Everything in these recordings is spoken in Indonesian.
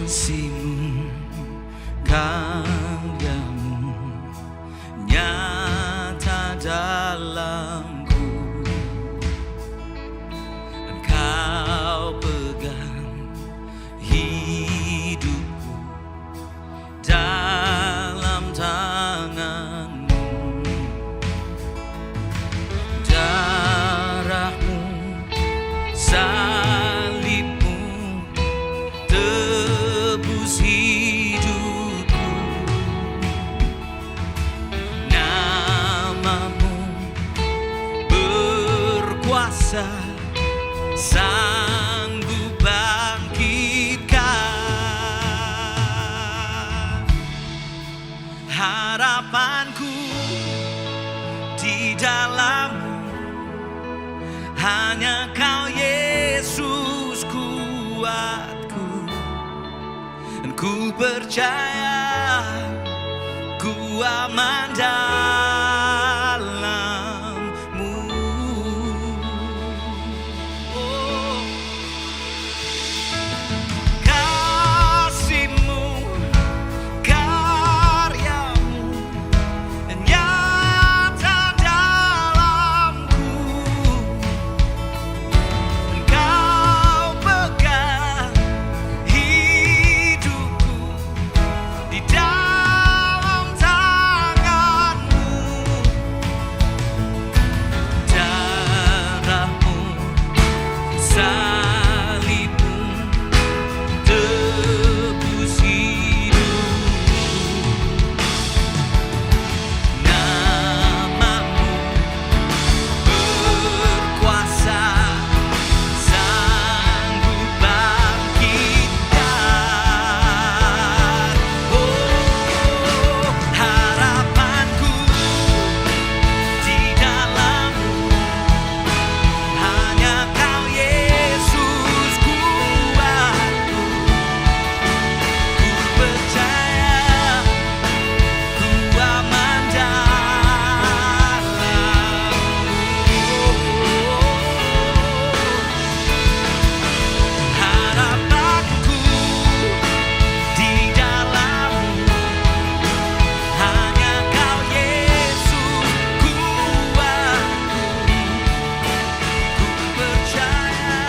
kasih-Mu, karya-Mu nyata dalamku, Engkau pegang hidupku dalam tangan-Mu. Darah-Mu, salib-Mu tebus hidupku, nama-Mu berkuasa, sanggup bangkitkan. Harapanku di dalam-Mu, hanya Kau Yesus kuatku. Ku percaya ku aman dalam-Mu. Oh. Kasih-Mu, karya-Mu nyata dalamku, Engkau pegang hidupku di dalam tangan-Mu. Darah-Mu, salib-Mu tebus hidupku, nama-Mu berkuasa, sanggup bangkitkan. Oh, harapanku di dalam-Mu, hanya Kau Yesus kuatku. Ku percaya ku aman dalam-Mu. Harapanku di dalam-Mu, hanya Kau Yesus kuatku. Ku percaya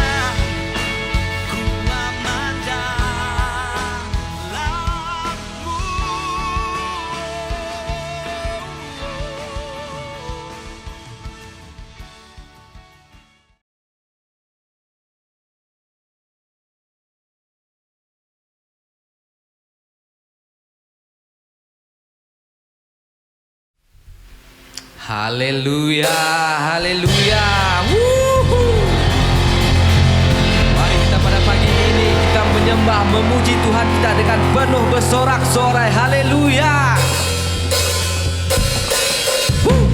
ku aman dalam-Mu. Haleluya, haleluya. Wuhu. Mari kita pada pagi ini kita menyembah, memuji Tuhan kita dengan penuh bersorak-sorai. Haleluya. Wuh.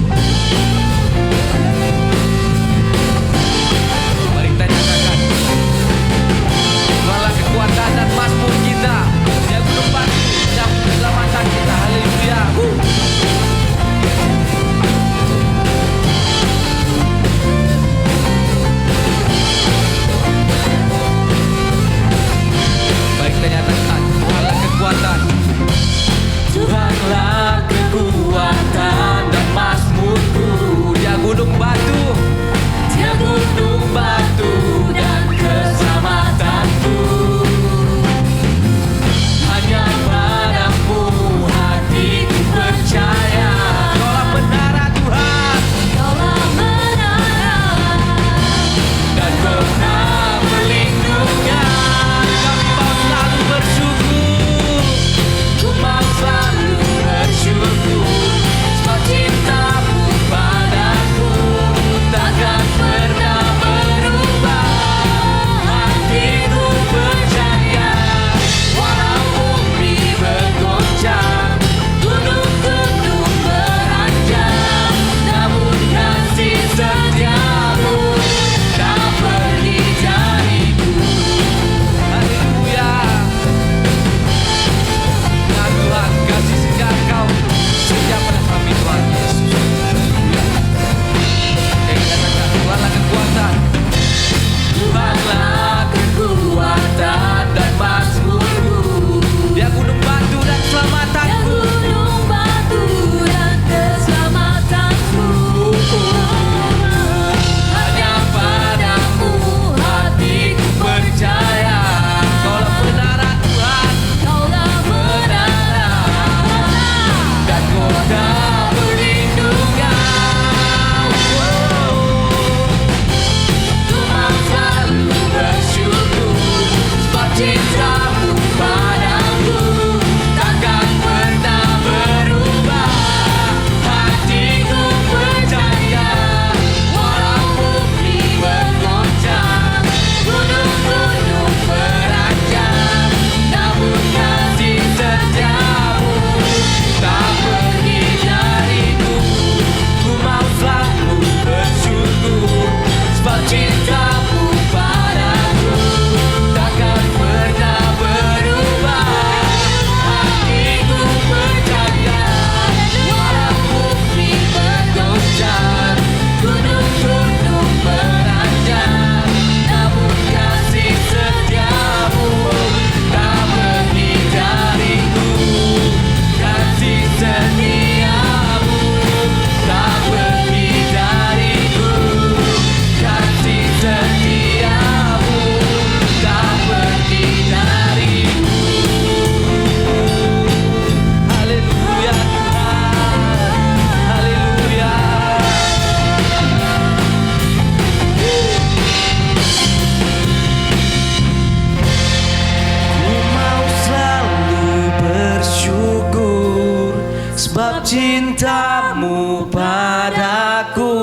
padaku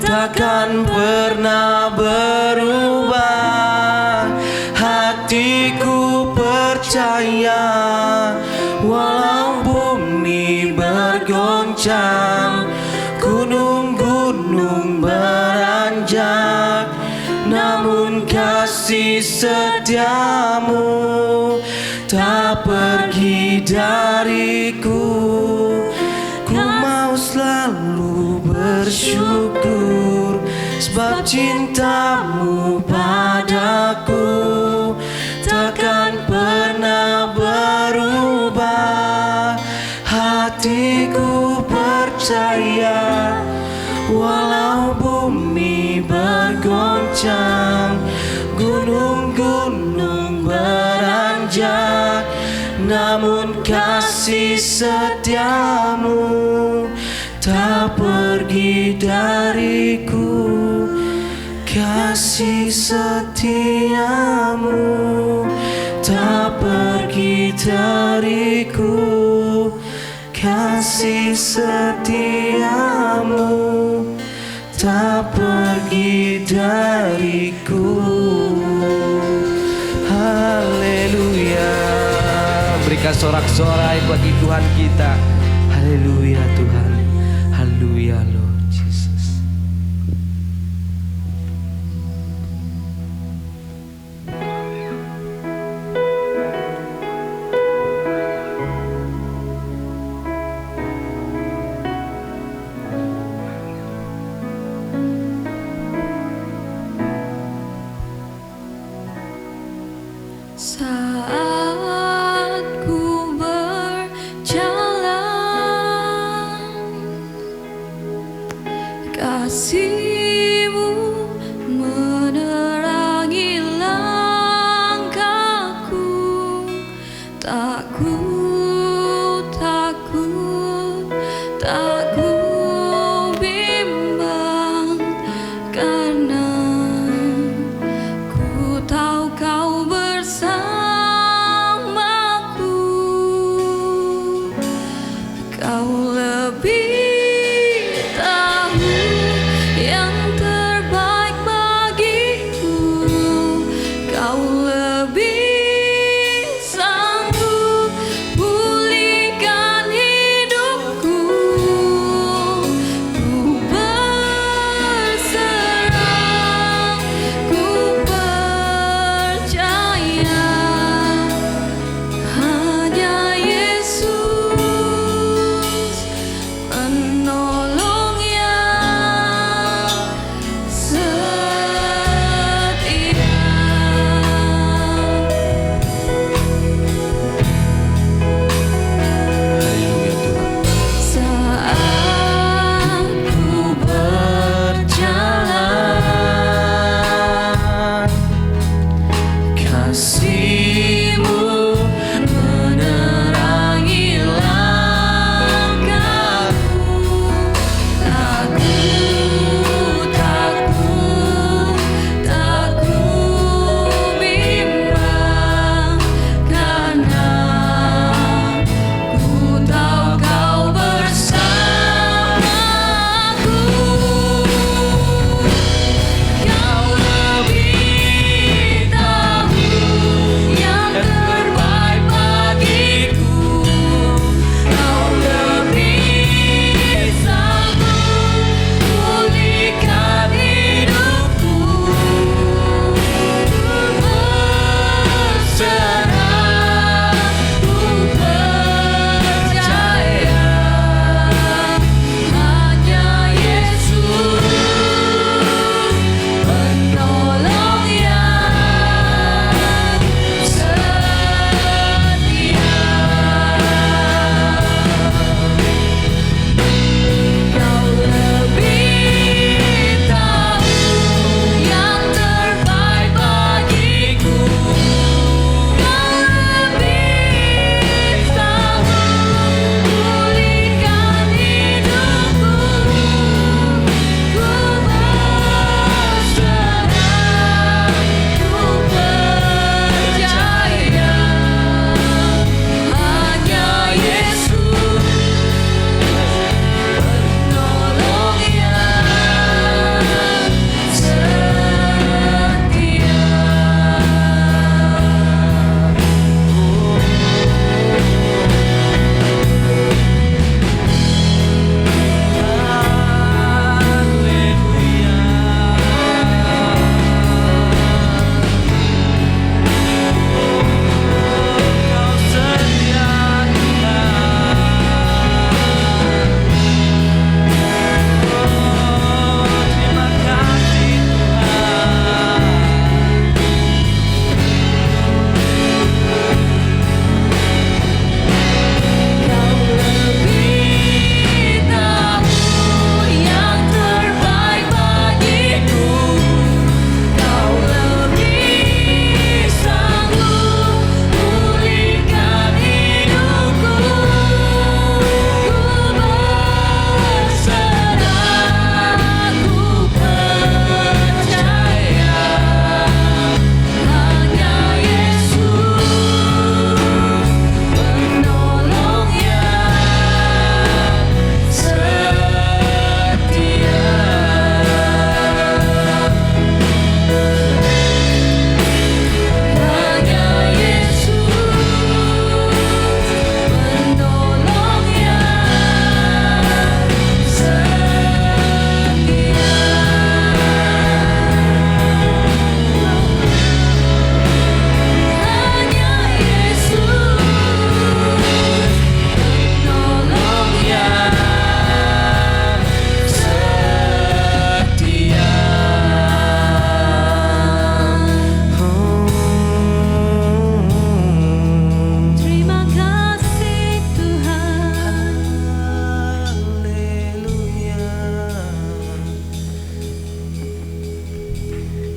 takkan pernah berubah. Hatiku percaya walau bumi bergoncang, gunung-gunung beranjak, namun kasih setiamu tak pergi dariku. Ku mau selalu bersyukur sebab cintamu padaku takkan pernah berubah. Hatiku percaya walau bumi bergoncang, gunung-gunung beranjak, namun kasih setiamu tak pergi dariku. Kasih setiamu tak pergi dariku. Kasih setiamu tak pergi dariku. Haleluya. Berikan sorak-sorai bagi Tuhan kita. Haleluya Tuhan. Haleluya Lord Jesus. Saat ku berjalan, kasih-Mu menerangi langkahku. Tak ku takut, tak ku bimbang, karena ku tahu Kau bersamaku. Kau lebih tahu yang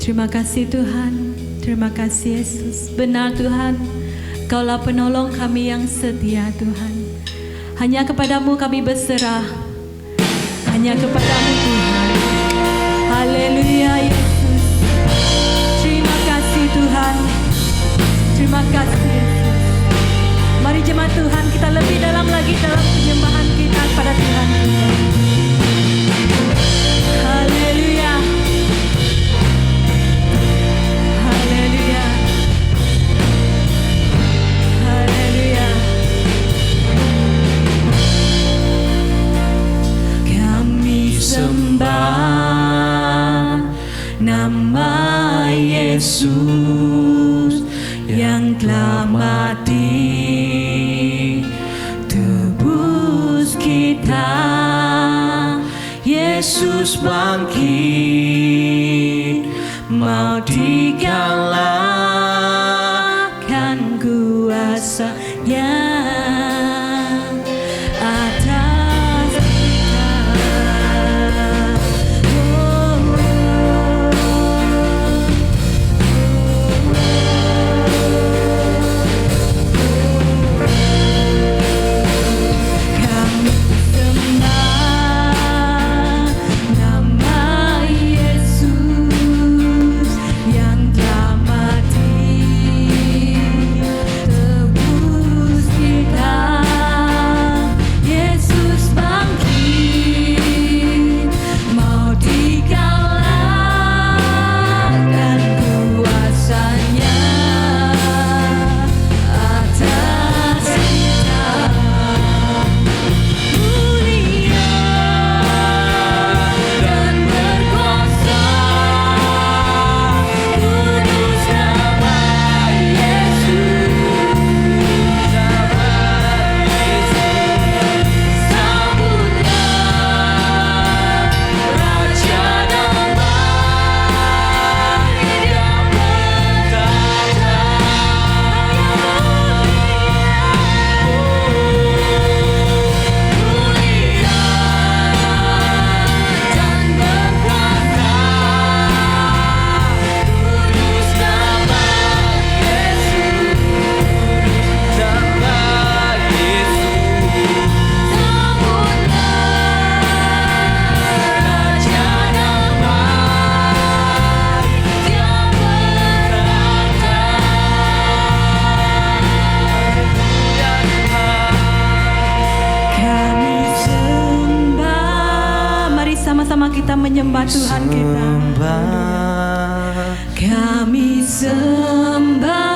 Terima kasih Tuhan, terima kasih Yesus. Benar Tuhan, Kaulah penolong kami yang setia Tuhan. Hanya kepadamu kami berserah, hanya kepadamu Tuhan. Haleluya Yesus. Terima kasih Tuhan, terima kasih Yesus. Mari jemaat Tuhan, kita lebih dalam lagi dalam penyembahan kita kepada Tuhan kita. Haleluya. Haleluya. Haleluya. Kami sembah nama Yesus yang telah mati tebus kita. Yesus bangkit, maut dikalahkan kuasanya atas kita. Kami sembah nama Yesus yang telah mati tebus kita. Yesus bangkit, maut dikalahkan kuasanya atas kita. Mulia dan berkuasa, kudus nama Yesus. Sambutlah Raja damai yang bertahta. Mulia dan berkuasa, kudus nama Yesus. Sambutlah Raja damai yang bertahta. Kami sembah, mari sama-sama kita menyembah Tuhan kita. Kami sembah,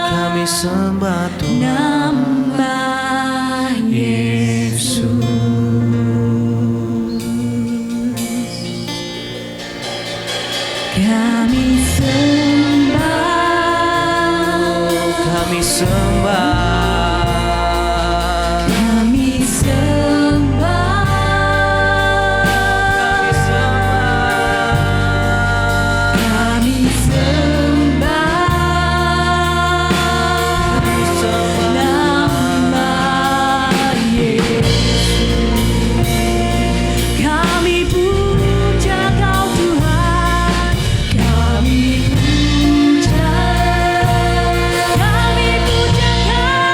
kami sembah nama Yesus. Kami sembah, Kami sembah, kami sembah, kami sembah nama Yesus. Kami puja Kau Tuhan, kami puja Kau.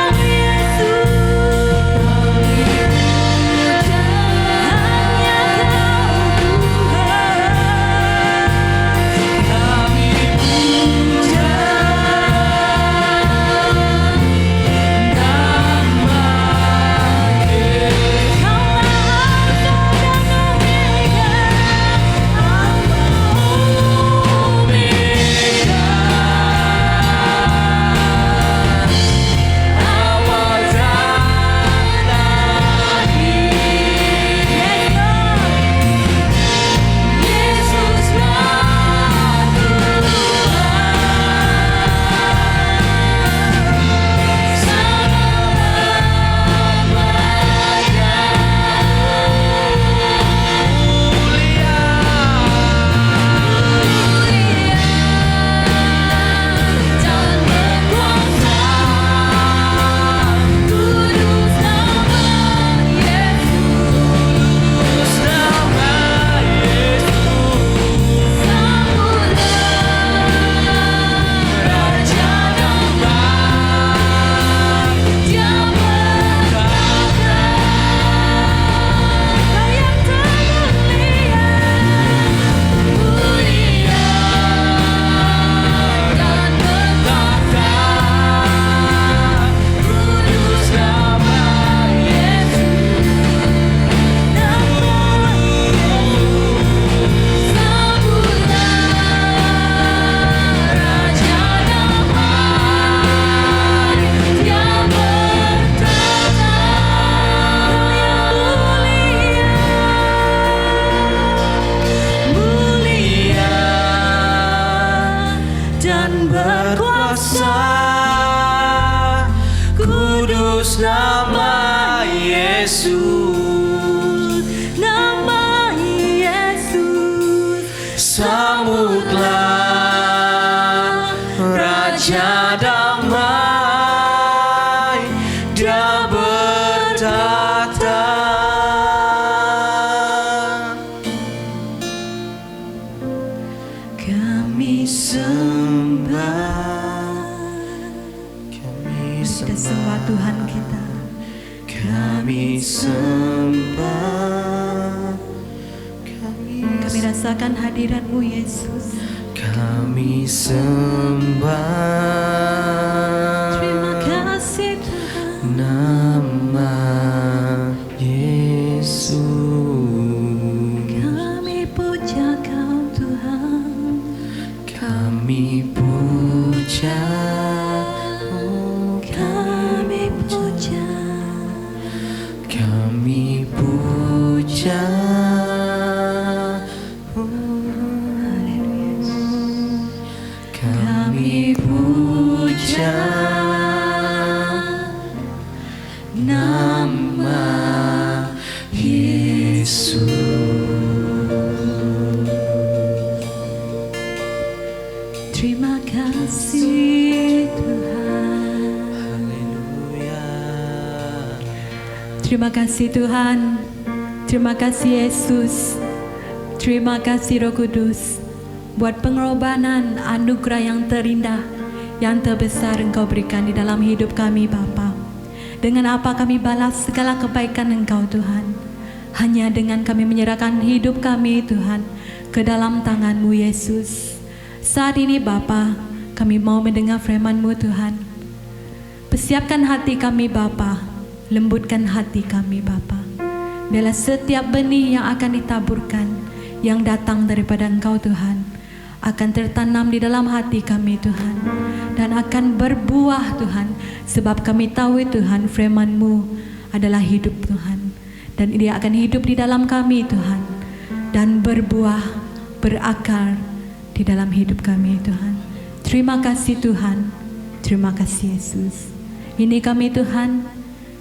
Tuhan berkuasa, kudus nama Yesus, nama Yesus. sambutlah Raja damai, Dia bertahta. Kami Kita sembah Tuhan kita. Kami sembah, Kami rasakan hadirat-Mu Yesus. kami sembah. Terima kasih Tuhan. Nama Yesus, Kami puja Kau Tuhan. kami puja, Kami puja. kami puja. Kami puja nama Yesus. Terima kasih Tuhan. Haleluya. Terima kasih Tuhan. Terima kasih Yesus. Terima kasih Roh Kudus buat pengorbanan anugerah yang terindah, yang terbesar Engkau berikan di dalam hidup kami Bapa. Dengan apa kami balas segala kebaikan Engkau Tuhan? Hanya dengan kami menyerahkan hidup kami Tuhan ke dalam tangan-Mu Yesus. Saat ini Bapa, kami mau mendengar firman-Mu Tuhan. Persiapkan hati kami Bapa, lembutkan hati kami Bapa. Biarlah setiap benih yang akan ditaburkan, yang datang daripada Engkau Tuhan, akan tertanam di dalam hati kami Tuhan, dan akan berbuah Tuhan, sebab kami tahu Tuhan firman-Mu adalah hidup Tuhan, dan dia akan hidup di dalam kami Tuhan, dan berbuah, berakar di dalam hidup kami Tuhan. Terima kasih Tuhan, terima kasih Yesus. Ini kami Tuhan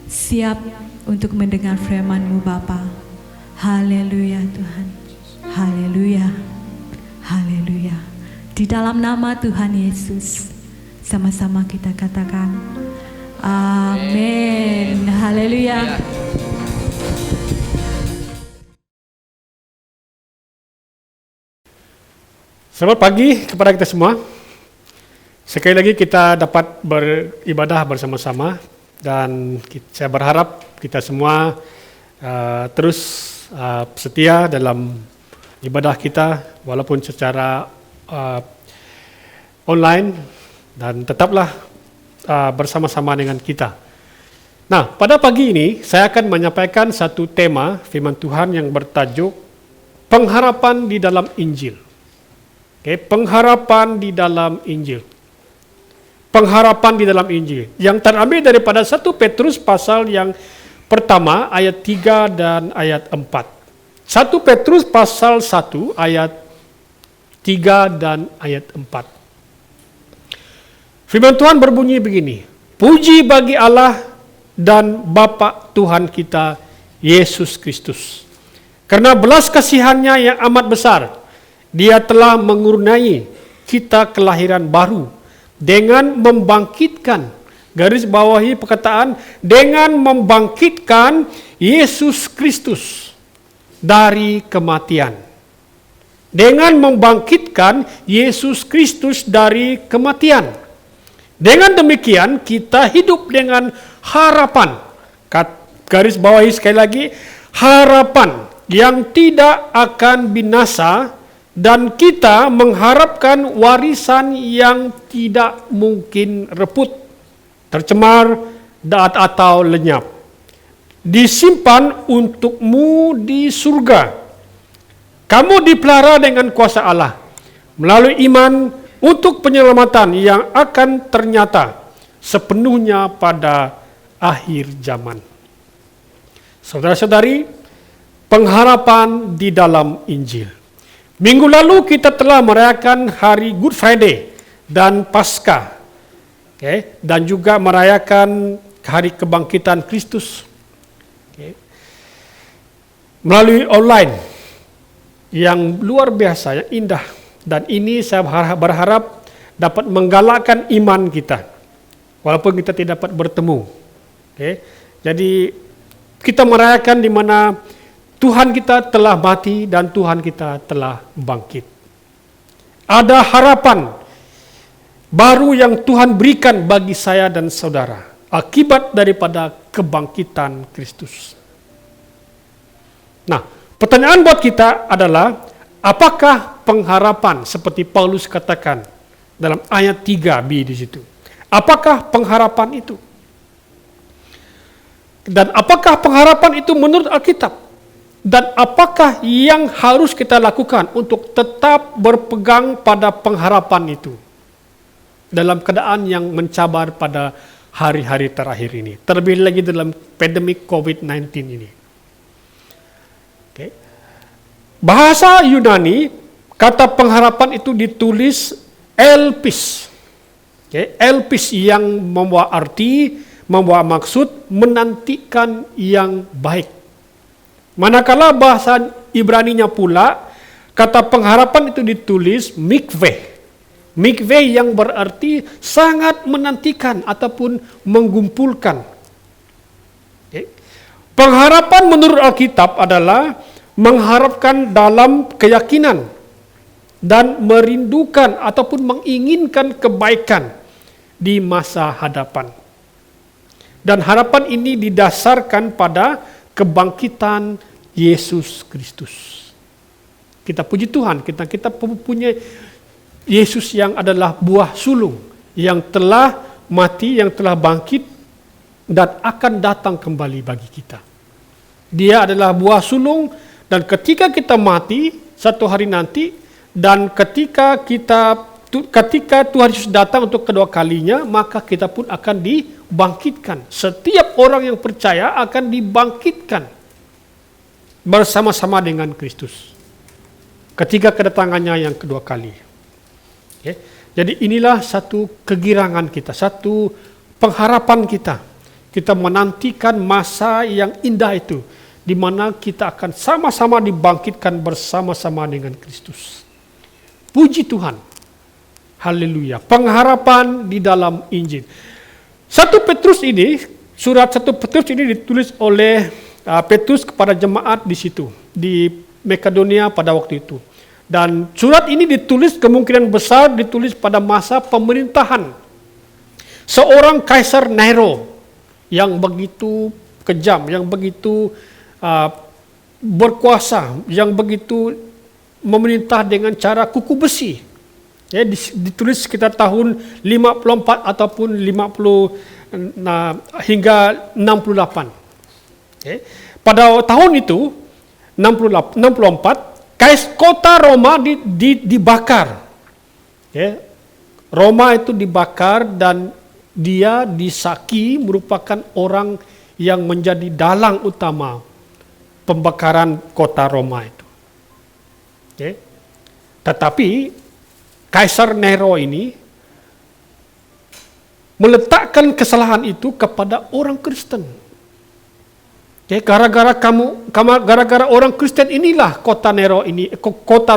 siap untuk mendengar firman-Mu Bapa. Haleluya Tuhan, haleluya, haleluya. Di dalam nama Tuhan Yesus, sama-sama kita katakan amin. Haleluya. Selamat pagi kepada kita semua. Sekali lagi kita dapat beribadah bersama-sama, dan saya berharap kita semua terus setia dalam ibadah kita walaupun secara online, dan tetaplah bersama-sama dengan kita. Nah, pada pagi ini saya akan menyampaikan satu tema firman Tuhan yang bertajuk pengharapan di dalam Injil. Oke, pengharapan di dalam Injil. Pengharapan di dalam Injil yang terambil daripada 1 Petrus pasal yang pertama ayat 3 dan ayat 4. 1 Petrus pasal 1 ayat 3 dan ayat 4. Firman Tuhan berbunyi begini: Puji bagi Allah dan Bapa Tuhan kita Yesus Kristus, karena belas kasihannya yang amat besar, Dia telah mengurniai kita kelahiran baru dengan membangkitkan, garis bawahi perkataan, dengan membangkitkan Yesus Kristus dari kematian. Dengan membangkitkan Yesus Kristus dari kematian. Dengan demikian kita hidup dengan harapan. Garis bawahi sekali lagi, harapan yang tidak akan binasa, dan kita mengharapkan warisan yang tidak mungkin reput, tercemar, atau lenyap, disimpan untukmu di surga. Kamu dipelihara dengan kuasa Allah melalui iman untuk penyelamatan yang akan ternyata sepenuhnya pada akhir zaman. Saudara-saudari, pengharapan di dalam Injil. Minggu lalu kita telah merayakan hari Good Friday dan Paskah. Okay. Dan juga merayakan hari kebangkitan Kristus. Okay. Melalui online yang luar biasa, yang indah. Dan ini saya berharap dapat menggalakkan iman kita. Walaupun kita tidak dapat bertemu. Okay. Jadi kita merayakan di mana Tuhan kita telah mati dan Tuhan kita telah bangkit. Ada harapan baru yang Tuhan berikan bagi saya dan saudara akibat daripada kebangkitan Kristus. Nah, pertanyaan buat kita adalah, apakah pengharapan seperti Paulus katakan dalam ayat 3b di situ? Apakah pengharapan itu? Dan apakah pengharapan itu menurut Alkitab? Dan apakah yang harus kita lakukan untuk tetap berpegang pada pengharapan itu dalam keadaan yang mencabar pada hari-hari terakhir ini, terlebih lagi dalam pandemik COVID-19 ini. Okay. Bahasa Yunani, kata pengharapan itu ditulis elpis. Okay. Elpis yang membawa arti, membawa maksud menantikan yang baik. Manakala bahasa Ibraninya pula, kata pengharapan itu ditulis mikveh. Mikveh yang berarti sangat menantikan ataupun menggumpulkan. Okay. Pengharapan menurut Alkitab adalah mengharapkan dalam keyakinan dan merindukan ataupun menginginkan kebaikan di masa hadapan. Dan harapan ini didasarkan pada kebangkitan Yesus Kristus. Kita puji Tuhan, kita punya Yesus yang adalah buah sulung, yang telah mati, yang telah bangkit, dan akan datang kembali bagi kita. Dia adalah buah sulung, dan ketika kita mati, satu hari nanti, dan ketika Tuhan Yesus datang untuk kedua kalinya, maka kita pun akan dibangkitkan. Setiap orang yang percaya akan dibangkitkan bersama-sama dengan Kristus ketika kedatangannya yang kedua kali. Okay. Jadi inilah satu kegirangan kita, satu pengharapan kita. Kita menantikan masa yang indah itu, di mana kita akan sama-sama dibangkitkan bersama-sama dengan Kristus. Puji Tuhan. Haleluya. Pengharapan di dalam Injil. Surat 1 Petrus ini ditulis oleh Petrus kepada jemaat di situ, di Makedonia pada waktu itu. Dan surat ini ditulis, kemungkinan besar ditulis pada masa pemerintahan seorang Kaisar Nero yang begitu kejam, yang begitu berkuasa, yang begitu memerintah dengan cara kuku besi. Ya, ditulis sekitar tahun 54 ataupun 50 hingga 68. Okay. Pada tahun itu 64 kota Roma dibakar. Okay. Roma itu dibakar dan dia disaki merupakan orang yang menjadi dalang utama pembakaran kota Roma itu. Okay. Tetapi Kaisar Nero ini meletakkan kesalahan itu kepada orang Kristen. Okay, gara-gara orang Kristen inilah kota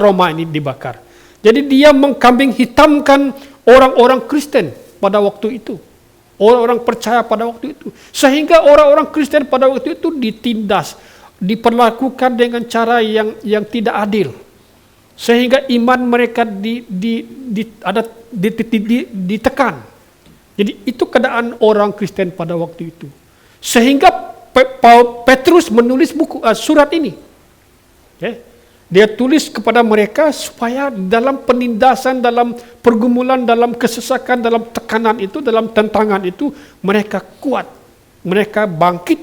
Roma ini dibakar. Jadi dia mengkambing hitamkan orang-orang Kristen pada waktu itu. Orang-orang percaya pada waktu itu. Sehingga orang-orang Kristen pada waktu itu ditindas, diperlakukan dengan cara yang tidak adil. Sehingga iman mereka ditekan. Jadi itu keadaan orang Kristen pada waktu itu. Sehingga Petrus menulis surat ini. Okay. Dia tulis kepada mereka supaya dalam penindasan, dalam pergumulan, dalam kesesakan, dalam tekanan itu, dalam tantangan itu, mereka kuat. Mereka bangkit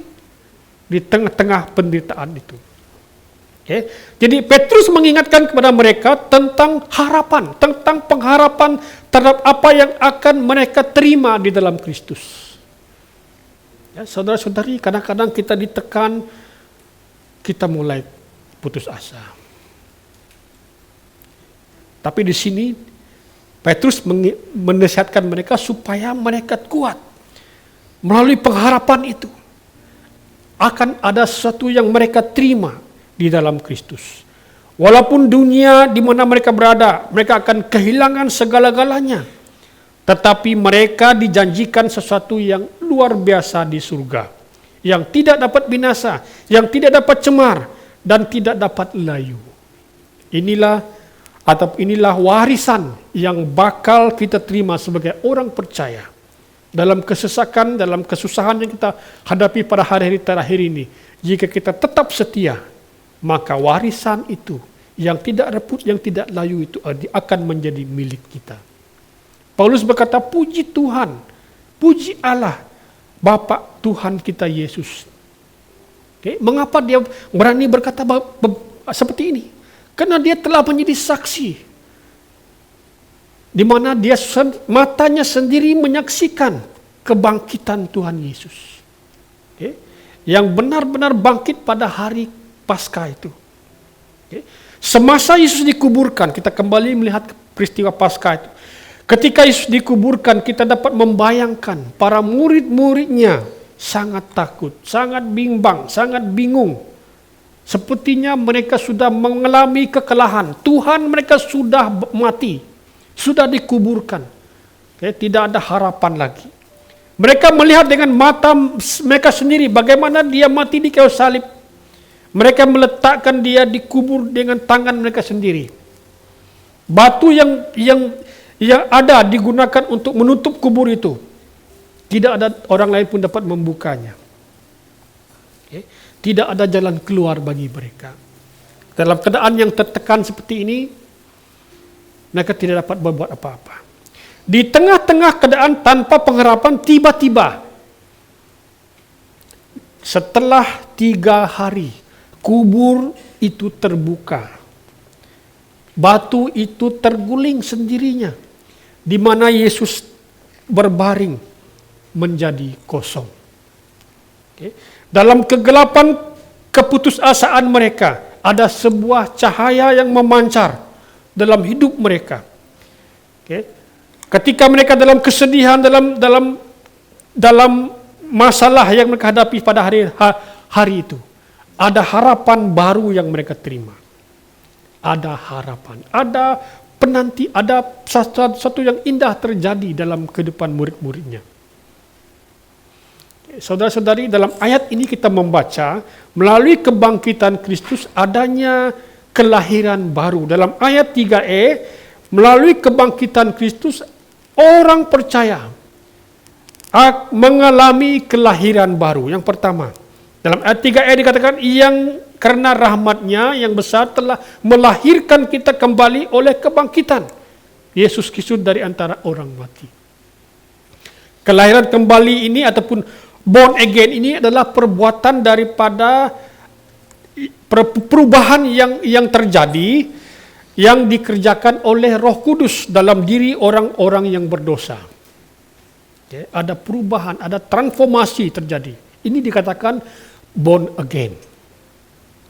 di tengah-tengah penderitaan itu. Okay. Jadi Petrus mengingatkan kepada mereka tentang harapan, tentang pengharapan terhadap apa yang akan mereka terima di dalam Kristus. Ya, saudara-saudari, kadang-kadang kita ditekan, kita mulai putus asa. Tapi di sini Petrus menasihatkan mereka supaya mereka kuat. Melalui pengharapan itu akan ada sesuatu yang mereka terima di dalam Kristus. Walaupun dunia di mana mereka berada, mereka akan kehilangan segala-galanya. Tetapi mereka dijanjikan sesuatu yang luar biasa di surga. Yang tidak dapat binasa, yang tidak dapat cemar, dan tidak dapat layu. Inilah warisan yang bakal kita terima sebagai orang percaya. Dalam kesesakan, dalam kesusahan yang kita hadapi pada hari-hari terakhir ini. Jika kita tetap setia, maka warisan itu yang tidak reput, yang tidak layu itu akan menjadi milik kita. Paulus berkata, puji Tuhan, puji Allah, Bapa Tuhan kita Yesus. Okay? Mengapa dia berani berkata seperti ini? Karena dia telah menjadi saksi. Di mana dia matanya sendiri menyaksikan kebangkitan Tuhan Yesus. Okay? Yang benar-benar bangkit pada hari Paskah itu. Okay? Semasa Yesus dikuburkan, kita kembali melihat peristiwa Paskah itu. Ketika Yesus dikuburkan, kita dapat membayangkan para murid-muridnya sangat takut, sangat bimbang, sangat bingung. Sepertinya mereka sudah mengalami kekalahan. Tuhan mereka sudah mati. Sudah dikuburkan. Tidak ada harapan lagi. Mereka melihat dengan mata mereka sendiri bagaimana dia mati di kayu salib. Mereka meletakkan dia dikubur dengan tangan mereka sendiri. Batu yang ada digunakan untuk menutup kubur itu. Tidak ada orang lain pun dapat membukanya. Tidak ada jalan keluar bagi mereka. Dalam keadaan yang tertekan seperti ini, mereka tidak dapat berbuat apa-apa. Di tengah-tengah keadaan tanpa pengharapan, tiba-tiba setelah 3 hari, kubur itu terbuka. Batu itu terguling sendirinya. Di mana Yesus berbaring menjadi kosong. Dalam kegelapan keputusasaan mereka, ada sebuah cahaya yang memancar dalam hidup mereka. Ketika mereka dalam kesedihan, dalam masalah yang mereka hadapi pada hari itu, ada harapan baru yang mereka terima. Ada harapan, ada penanti, ada sesuatu yang indah terjadi dalam kehidupan murid-muridnya. Saudara-saudari, dalam ayat ini kita membaca melalui kebangkitan Kristus adanya kelahiran baru. Dalam ayat 3e, melalui kebangkitan Kristus, orang percaya mengalami kelahiran baru. Yang pertama, dalam ayat 3e dikatakan, yang karena rahmatnya yang besar telah melahirkan kita kembali oleh kebangkitan Yesus Kristus dari antara orang mati. Kelahiran kembali ini ataupun born again ini adalah perbuatan daripada perubahan yang terjadi, yang dikerjakan oleh Roh Kudus dalam diri orang-orang yang berdosa. Ada perubahan, ada transformasi terjadi. Ini dikatakan born again.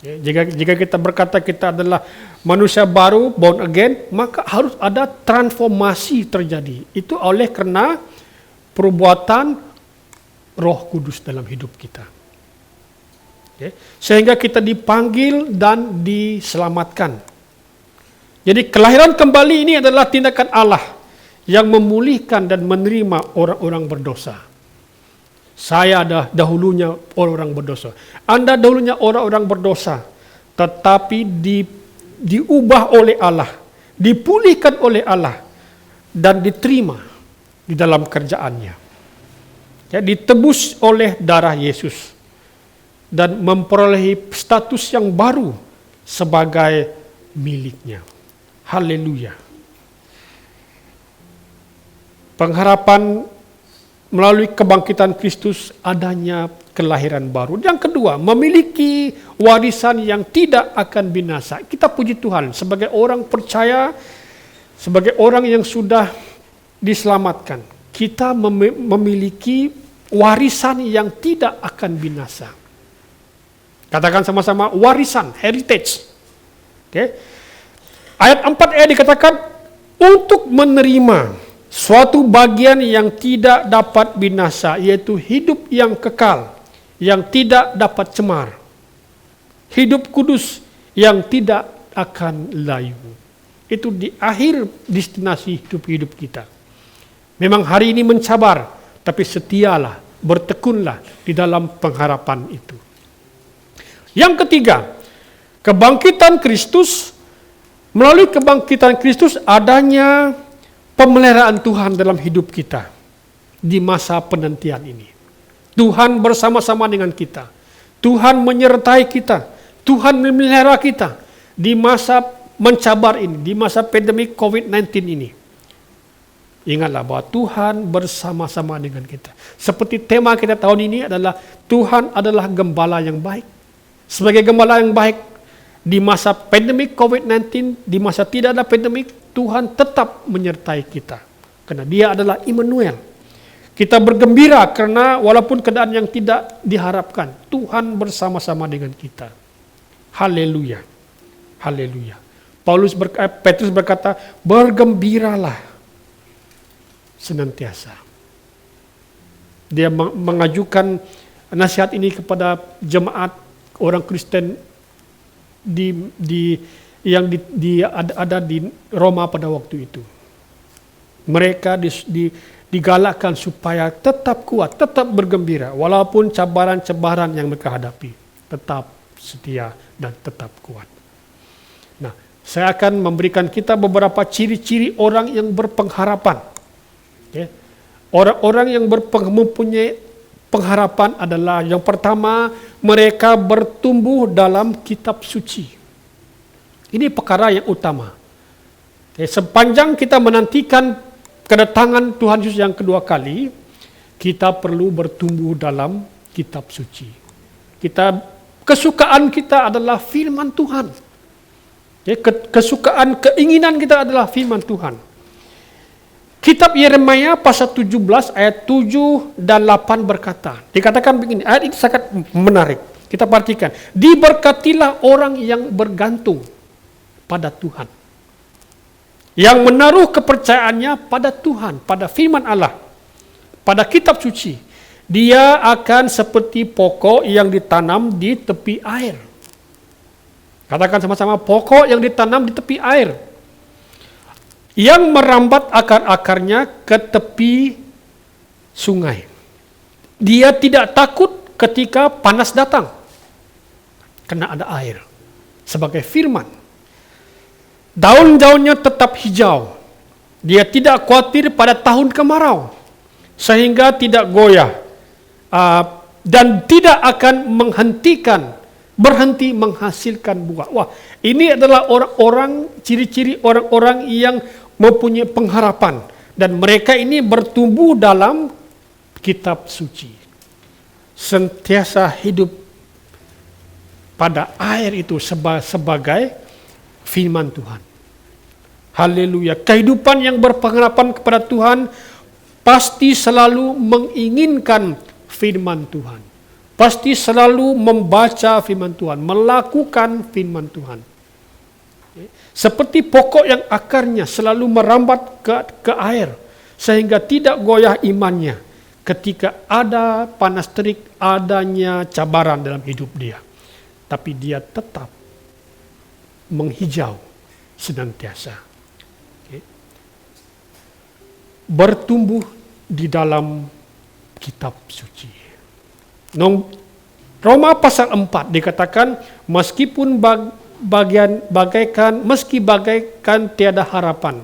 Jika kita berkata kita adalah manusia baru, born again, maka harus ada transformasi terjadi. Itu oleh karena perbuatan Roh Kudus dalam hidup kita. Sehingga kita dipanggil dan diselamatkan. Jadi kelahiran kembali ini adalah tindakan Allah yang memulihkan dan menerima orang-orang berdosa. Saya dahulunya orang-orang berdosa. Anda dahulunya orang-orang berdosa. Tetapi diubah oleh Allah. Dipulihkan oleh Allah. Dan diterima di dalam kerjaannya. Ditebus oleh darah Yesus. Dan memperolehi status yang baru sebagai miliknya. Haleluya. Pengharapan melalui kebangkitan Kristus adanya kelahiran baru. Yang kedua, memiliki warisan yang tidak akan binasa. Kita puji Tuhan sebagai orang percaya, sebagai orang yang sudah diselamatkan. Kita memiliki warisan yang tidak akan binasa. Katakan sama-sama warisan, heritage. Ayat 4e dikatakan untuk menerima suatu bagian yang tidak dapat binasa, yaitu hidup yang kekal, yang tidak dapat cemar. Hidup kudus yang tidak akan layu. Itu di akhir destinasi hidup kita. Memang hari ini mencabar, tapi setialah, bertekunlah di dalam pengharapan itu. Yang ketiga, kebangkitan Kristus. Melalui kebangkitan Kristus adanya pemeliharaan Tuhan dalam hidup kita di masa penantian ini. Tuhan bersama-sama dengan kita. Tuhan menyertai kita. Tuhan memelihara kita di masa mencabar ini, di masa pandemi COVID-19 ini. Ingatlah bahwa Tuhan bersama-sama dengan kita. Seperti tema kita tahun ini adalah Tuhan adalah gembala yang baik. Sebagai gembala yang baik di masa pandemi COVID-19, di masa tidak ada pandemik, Tuhan tetap menyertai kita. Karena Dia adalah Immanuel. Kita bergembira karena walaupun keadaan yang tidak diharapkan, Tuhan bersama-sama dengan kita. Haleluya. Haleluya. Petrus berkata, bergembiralah senantiasa. Dia mengajukan nasihat ini kepada jemaat orang Kristen ada di Roma pada waktu itu. Mereka digalakkan supaya tetap kuat, tetap bergembira, walaupun cabaran-cabaran yang mereka hadapi, tetap setia dan tetap kuat. Nah, saya akan memberikan kita beberapa ciri-ciri orang yang berpengharapan. Okay. Orang-orang yang mempunyai pengharapan adalah yang pertama, mereka bertumbuh dalam kitab suci. Ini perkara yang utama. Okay. Sepanjang kita menantikan kedatangan Tuhan Yesus yang kedua kali, kita perlu bertumbuh dalam kitab suci. Kesukaan kita adalah firman Tuhan. Kesukaan, keinginan kita adalah firman Tuhan. Kitab Yeremia pasal 17 ayat 7 dan 8 berkata, dikatakan begini, ayat ini sangat menarik. Kita perhatikan, diberkatilah orang yang bergantung pada Tuhan. Yang menaruh kepercayaannya pada Tuhan, pada firman Allah, pada kitab suci. Dia akan seperti pokok yang ditanam di tepi air. Katakan sama-sama, pokok yang ditanam di tepi air. Yang merambat akar-akarnya ke tepi sungai. Dia tidak takut ketika panas datang, karena ada air. Sebagai firman. Daun-daunnya tetap hijau. Dia tidak khawatir pada tahun kemarau, sehingga tidak goyah. Dan tidak akan berhenti menghasilkan buah. Wah, ini adalah orang-orang, ciri-ciri orang-orang yang mempunyai pengharapan. Dan mereka ini bertumbuh dalam kitab suci. Sentiasa hidup pada air itu sebagai firman Tuhan. Haleluya. Kehidupan yang berpengharapan kepada Tuhan pasti selalu menginginkan firman Tuhan. Pasti selalu membaca firman Tuhan, melakukan firman Tuhan. Seperti pokok yang akarnya selalu merambat ke air, sehingga tidak goyah imannya ketika ada panas terik, adanya cabaran dalam hidup dia. Tapi dia tetap menghijau senantiasa. Bertumbuh di dalam kitab suci. Roma pasal 4 dikatakan, meskipun meski bagaikan tiada harapan,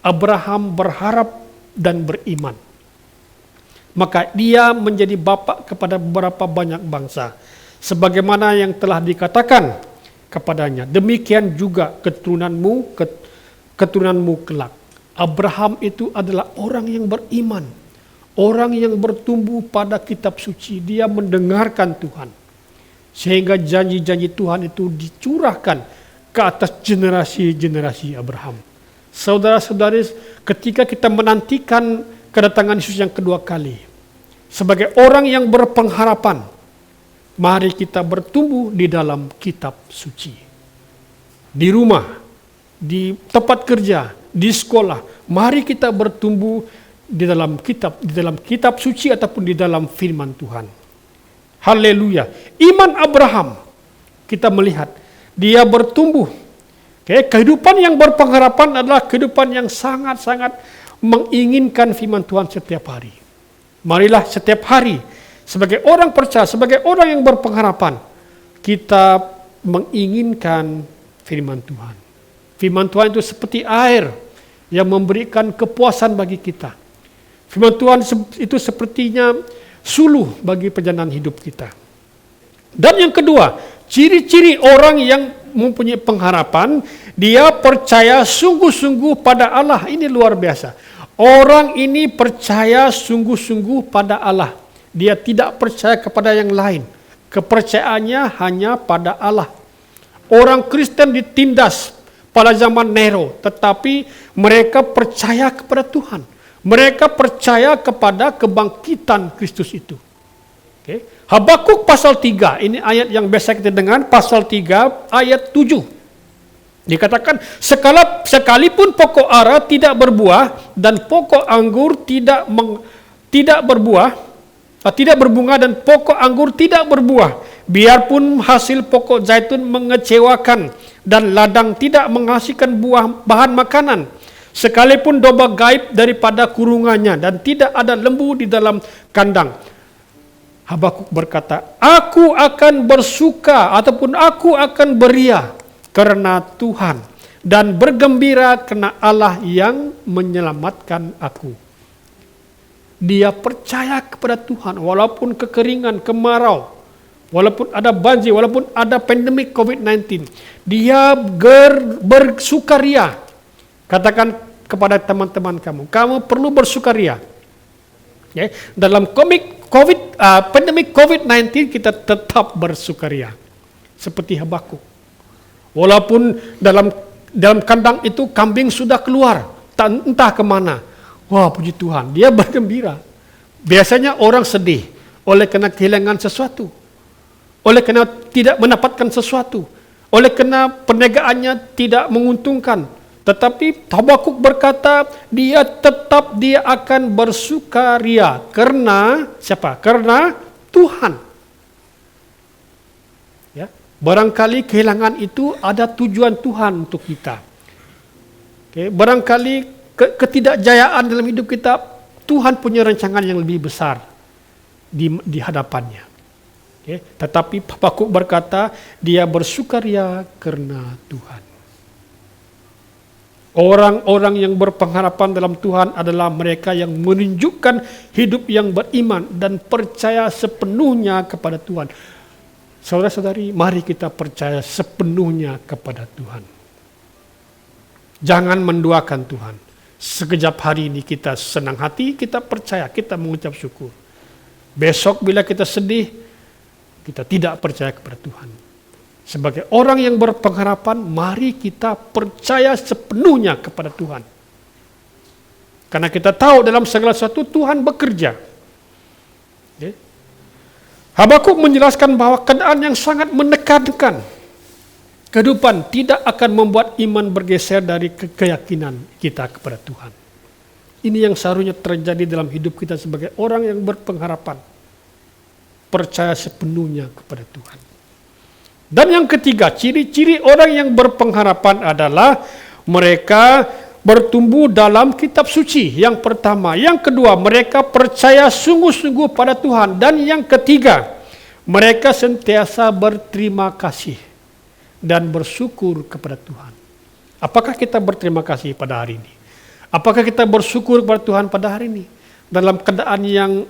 Abraham berharap dan beriman. Maka dia menjadi bapa kepada beberapa banyak bangsa. Sebagaimana yang telah dikatakan kepadanya, demikian juga keturunanmu kelak. Abraham itu adalah orang yang beriman. Orang yang bertumbuh pada kitab suci, dia mendengarkan Tuhan. Sehingga janji-janji Tuhan itu dicurahkan ke atas generasi-generasi Abraham. Saudara-saudari, ketika kita menantikan kedatangan Yesus yang kedua kali, sebagai orang yang berpengharapan, mari kita bertumbuh di dalam kitab suci. Di rumah, di tempat kerja, di sekolah. Mari kita bertumbuh di dalam kitab suci ataupun di dalam firman Tuhan. Haleluya. Iman Abraham kita melihat dia bertumbuh. Kehidupan yang berpengharapan adalah kehidupan yang sangat-sangat menginginkan firman Tuhan setiap hari. Marilah setiap hari sebagai orang percaya, sebagai orang yang berpengharapan, kita menginginkan firman Tuhan. Firman Tuhan itu seperti air yang memberikan kepuasan bagi kita. Firman Tuhan itu sepertinya suluh bagi perjalanan hidup kita. Dan yang kedua, ciri-ciri orang yang mempunyai pengharapan, dia percaya sungguh-sungguh pada Allah. Ini luar biasa. Orang ini percaya sungguh-sungguh pada Allah. Dia tidak percaya kepada yang lain. Kepercayaannya hanya pada Allah. Orang Kristen ditindas pada zaman Nero, tetapi mereka percaya kepada Tuhan. Mereka percaya kepada kebangkitan Kristus itu. Habakuk pasal 3, ini ayat yang biasa kita dengar, pasal 3 ayat 7. Dikatakan, sekalipun pokok ara tidak berbuah dan pokok anggur tidak berbunga dan pokok anggur tidak berbuah, biarpun hasil pokok zaitun mengecewakan dan ladang tidak menghasilkan bahan makanan, sekalipun domba gaib daripada kurungannya dan tidak ada lembu di dalam kandang. Habakuk berkata, aku akan bersuka ataupun aku akan beria karena Tuhan dan bergembira karena Allah yang menyelamatkan aku. Dia percaya kepada Tuhan walaupun kekeringan, kemarau, walaupun ada banjir, walaupun ada pandemik COVID-19. Dia bersukaria. Katakan kepada teman-teman kamu perlu bersukaria. Dalam pandemik COVID-19 kita tetap bersukaria. Seperti Habakuk. Walaupun dalam kandang itu kambing sudah keluar, entah kemana. Wah, puji Tuhan, dia bergembira. Biasanya orang sedih oleh karena kehilangan sesuatu. Oleh karena tidak mendapatkan sesuatu. Oleh karena perniagaannya tidak menguntungkan. Tetapi Habakuk berkata, dia akan bersukaria. Karena siapa? Karena Tuhan. Ya, barangkali kehilangan itu ada tujuan Tuhan untuk kita. Barangkali ketidakjayaan dalam hidup kita, Tuhan punya rancangan yang lebih besar di hadapannya. Tetapi Habakuk berkata, dia bersukaria karena Tuhan. Orang-orang yang berpengharapan dalam Tuhan adalah mereka yang menunjukkan hidup yang beriman dan percaya sepenuhnya kepada Tuhan. Saudara-saudari, mari kita percaya sepenuhnya kepada Tuhan. Jangan menduakan Tuhan. Sekejap hari ini kita senang hati, kita percaya, kita mengucap syukur. Besok bila kita sedih, kita tidak percaya kepada Tuhan. Sebagai orang yang berpengharapan, mari kita percaya sepenuhnya kepada Tuhan. Karena kita tahu dalam segala sesuatu Tuhan bekerja. Habakuk menjelaskan bahwa keadaan yang sangat menekankan kehidupan tidak akan membuat iman bergeser dari keyakinan kita kepada Tuhan. Ini yang seharusnya terjadi dalam hidup kita sebagai orang yang berpengharapan. Percaya sepenuhnya kepada Tuhan. Dan yang ketiga, ciri-ciri orang yang berpengharapan adalah mereka bertumbuh dalam kitab suci. Yang pertama. Yang kedua, mereka percaya sungguh-sungguh pada Tuhan. Dan yang ketiga, mereka sentiasa berterima kasih dan bersyukur kepada Tuhan. Apakah kita berterima kasih pada hari ini? Apakah kita bersyukur kepada Tuhan pada hari ini? Dalam keadaan yang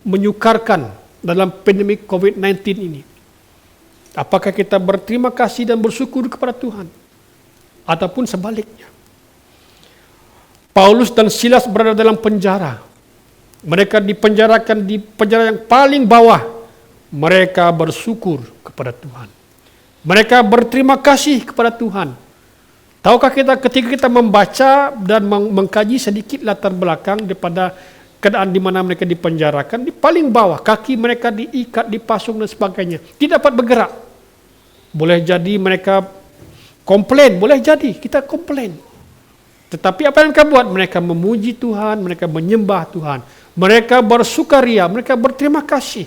menyukarkan dalam pandemik COVID-19 ini. Apakah kita berterima kasih dan bersyukur kepada Tuhan? Ataupun sebaliknya. Paulus dan Silas berada dalam penjara. Mereka dipenjarakan di penjara yang paling bawah. Mereka bersyukur kepada Tuhan. Mereka berterima kasih kepada Tuhan. Tahukah kita ketika kita membaca dan mengkaji sedikit latar belakang daripada keadaan di mana mereka dipenjarakan, di paling bawah, kaki mereka diikat, dipasung dan sebagainya. Tidak dapat bergerak. Boleh jadi mereka komplain, boleh jadi kita komplain. Tetapi apa yang mereka buat? Mereka memuji Tuhan, mereka menyembah Tuhan. Mereka bersukaria, mereka berterima kasih.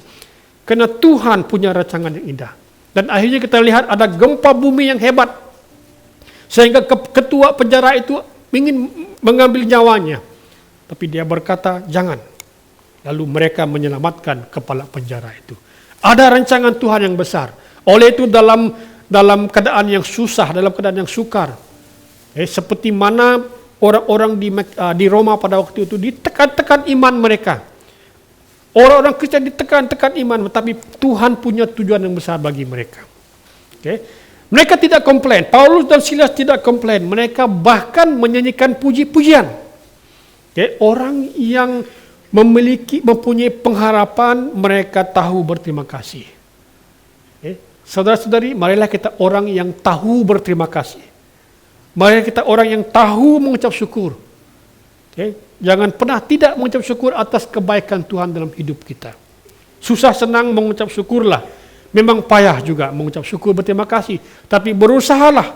Karena Tuhan punya rancangan yang indah. Dan akhirnya kita lihat ada gempa bumi yang hebat. Sehingga ketua penjara itu ingin mengambil nyawanya. Tapi dia berkata, jangan. Lalu mereka menyelamatkan kepala penjara itu. Ada rancangan Tuhan yang besar. Oleh itu dalam keadaan yang susah, dalam keadaan yang sukar. Seperti mana orang-orang di Roma pada waktu itu ditekan-tekan iman mereka. Orang-orang Kristen ditekan-tekan iman, tapi Tuhan punya tujuan yang besar bagi mereka. Mereka tidak komplain. Paulus dan Silas tidak komplain. Mereka bahkan menyanyikan puji-pujian. Orang yang mempunyai pengharapan, mereka tahu berterima kasih. Saudara-saudari, marilah kita orang yang tahu berterima kasih. Marilah kita orang yang tahu mengucap syukur. Jangan pernah tidak mengucap syukur atas kebaikan Tuhan dalam hidup kita. Susah senang mengucap syukurlah. Memang payah juga mengucap syukur berterima kasih. Tapi berusahalah.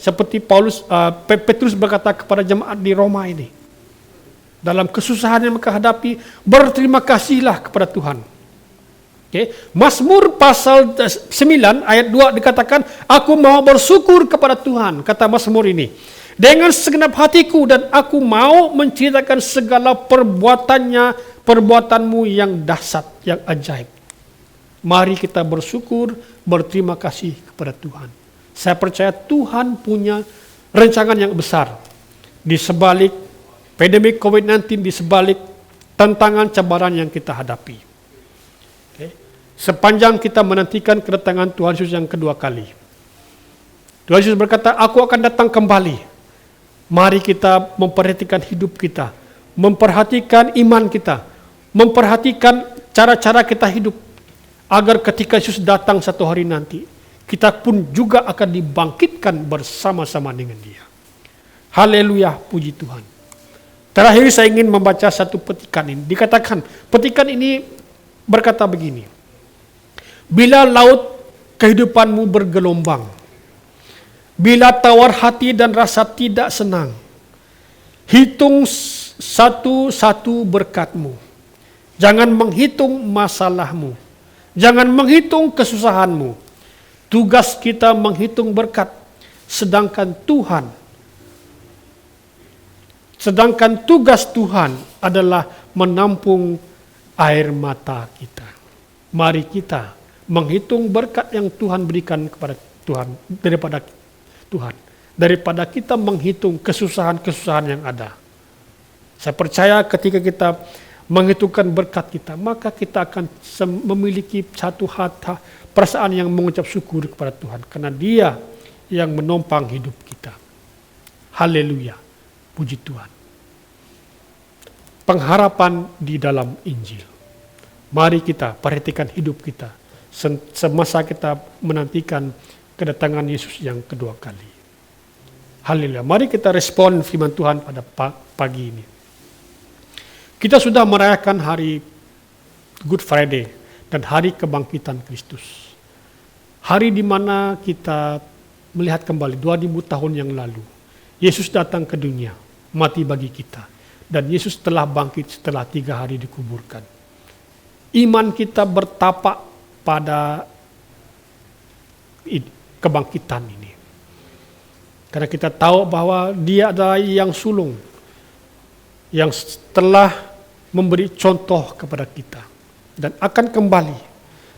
Seperti Petrus berkata kepada jemaat di Roma ini. Dalam kesusahan yang mereka hadapi, berterima kasihlah kepada Tuhan. Mazmur pasal 9 ayat 2 dikatakan, aku mau bersyukur kepada Tuhan, kata Mazmur ini. Dengan segenap hatiku dan aku mau menceritakan segala perbuatanmu yang dahsyat, yang ajaib. Mari kita bersyukur, berterima kasih kepada Tuhan. Saya percaya Tuhan punya rancangan yang besar. Di sebalik pandemi COVID-19, di sebalik tantangan cabaran yang kita hadapi. Sepanjang kita menantikan kedatangan Tuhan Yesus yang kedua kali. Tuhan Yesus berkata, aku akan datang kembali. Mari kita memperhatikan hidup kita, memperhatikan iman kita, memperhatikan cara-cara kita hidup, agar ketika Yesus datang satu hari nanti, kita pun juga akan dibangkitkan bersama-sama dengan Dia. Haleluya, puji Tuhan. Terakhir saya ingin membaca satu petikan ini. Dikatakan, petikan ini berkata begini. Bila laut kehidupanmu bergelombang, bila tawar hati dan rasa tidak senang, hitung satu-satu berkatmu. Jangan menghitung masalahmu. Jangan menghitung kesusahanmu. Tugas kita menghitung berkat, sedangkan tugas Tuhan adalah menampung air mata kita. Mari kita menghitung berkat yang Tuhan berikan kepada Tuhan daripada kita menghitung kesusahan-kesusahan yang ada. Saya percaya ketika kita menghitungkan berkat kita, maka kita akan memiliki satu perasaan yang mengucap syukur kepada Tuhan, karena Dia yang menopang hidup kita. Haleluya, puji Tuhan. Pengharapan di dalam Injil. Mari kita perhatikan hidup kita semasa kita menantikan kedatangan Yesus yang kedua kali. Haleluya. Mari kita respon firman Tuhan pada pagi ini. Kita sudah merayakan hari Good Friday dan hari kebangkitan Kristus. Hari di mana kita melihat kembali 2000 tahun yang lalu. Yesus datang ke dunia, mati bagi kita. Dan Yesus telah bangkit setelah 3 hari dikuburkan. Iman kita bertapak pada kebangkitan ini. Karena kita tahu bahwa Dia adalah yang sulung, yang telah memberi contoh kepada kita, dan akan kembali,